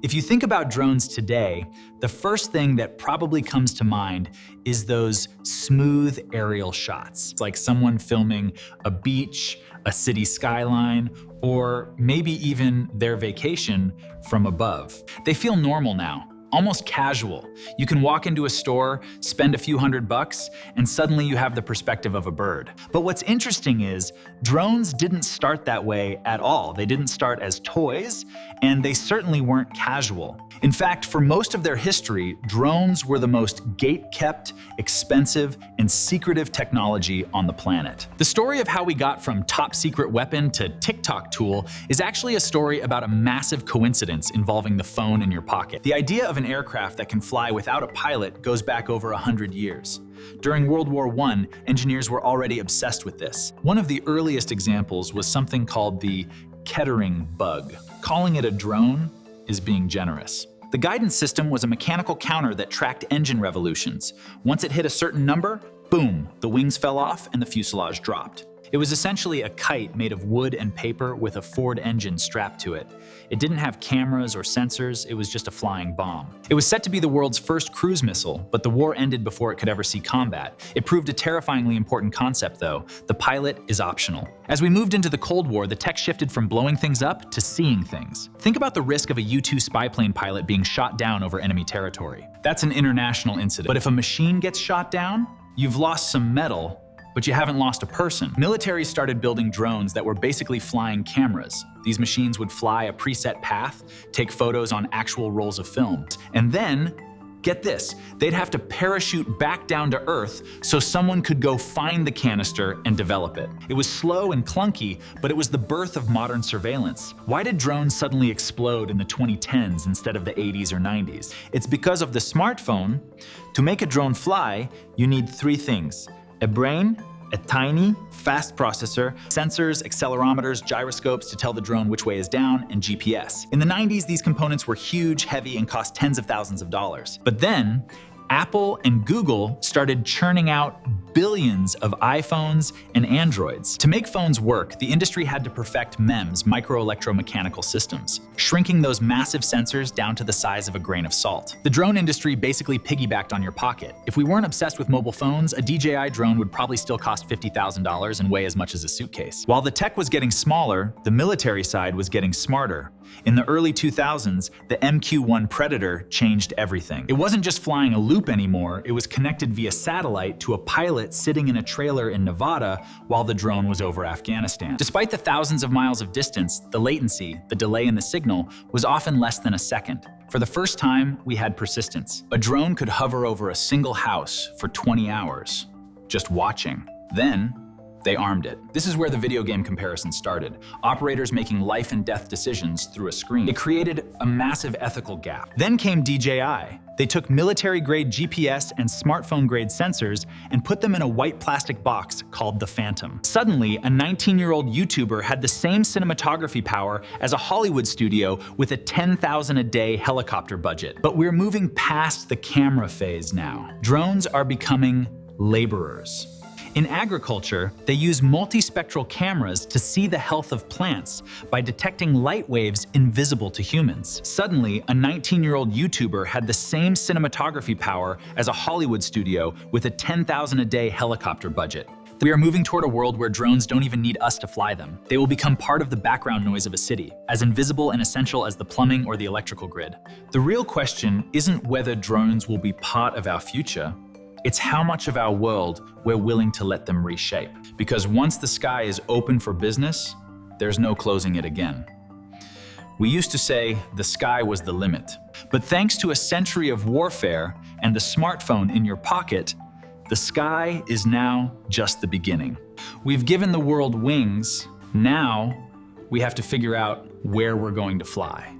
If you think about drones today, the first thing that probably comes to mind is those smooth aerial shots. It's like someone filming a beach, a city skyline, or maybe even their vacation from above. They feel normal now, almost casual. You can walk into a store, spend a few $100, and suddenly you have the perspective of a bird. But what's interesting is drones didn't start that way at all. They didn't start as toys, and they certainly weren't casual. In fact, for most of their history, drones were the most gate-kept, expensive, and secretive technology on the planet. The story of how we got from top-secret weapon to TikTok tool is actually a story about a massive coincidence involving the phone in your pocket. The idea of an aircraft that can fly without a pilot goes back over 100 years. During World War I, engineers were already obsessed with this. One of the earliest examples was something called the Kettering bug. Calling it a drone is being generous. The guidance system was a mechanical counter that tracked engine revolutions. Once it hit a certain number, boom, the wings fell off and the fuselage dropped. It was essentially a kite made of wood and paper with a Ford engine strapped to it. It didn't have cameras or sensors, it was just a flying bomb. It was set to be the world's first cruise missile, but the war ended before it could ever see combat. It proved a terrifyingly important concept though: the pilot is optional. As we moved into the Cold War, the tech shifted from blowing things up to seeing things. Think about the risk of a U-2 spy plane pilot being shot down over enemy territory. That's an international incident. But if a machine gets shot down, you've lost some metal, but you haven't lost a person. Militaries started building drones that were basically flying cameras. These machines would fly a preset path, take photos on actual rolls of film, and then, get this, they'd have to parachute back down to Earth so someone could go find the canister and develop it. It was slow and clunky, but it was the birth of modern surveillance. Why did drones suddenly explode in the 2010s instead of the 80s or 90s? It's because of the smartphone. To make a drone fly, you need three things: a brain, a tiny, fast processor, sensors, accelerometers, gyroscopes to tell the drone which way is down, and GPS. In the 90s, these components were huge, heavy, and cost tens of thousands of dollars. But then, Apple and Google started churning out billions of iPhones and Androids. To make phones work, the industry had to perfect MEMS, micro-electromechanical systems, shrinking those massive sensors down to the size of a grain of salt. The drone industry basically piggybacked on your pocket. If we weren't obsessed with mobile phones, a DJI drone would probably still cost $50,000 and weigh as much as a suitcase. While the tech was getting smaller, the military side was getting smarter. In the early 2000s, the MQ-1 Predator changed everything. It wasn't just flying a loop anymore, it was connected via satellite to a pilot sitting in a trailer in Nevada while the drone was over Afghanistan. Despite the thousands of miles of distance, the latency, the delay in the signal, was often less than a second. For the first time, we had persistence. A drone could hover over a single house for 20 hours, just watching. Then, they armed it. This is where the video game comparison started. Operators making life and death decisions through a screen. It created a massive ethical gap. Then came DJI. They took military-grade GPS and smartphone-grade sensors and put them in a white plastic box called the Phantom. Suddenly, a 19-year-old YouTuber had the same cinematography power as a Hollywood studio with a $10,000 a day helicopter budget. But we're moving past the camera phase now. Drones are becoming laborers. In agriculture, they use multispectral cameras to see the health of plants by detecting light waves invisible to humans. Suddenly, a 19-year-old YouTuber had the same cinematography power as a Hollywood studio with a $10,000 a day helicopter budget. We are moving toward a world where drones don't even need us to fly them. They will become part of the background noise of a city, as invisible and essential as the plumbing or the electrical grid. The real question isn't whether drones will be part of our future. It's how much of our world we're willing to let them reshape. Because once the sky is open for business, there's no closing it again. We used to say the sky was the limit. But thanks to a century of warfare and the smartphone in your pocket, the sky is now just the beginning. We've given the world wings. Now we have to figure out where we're going to fly.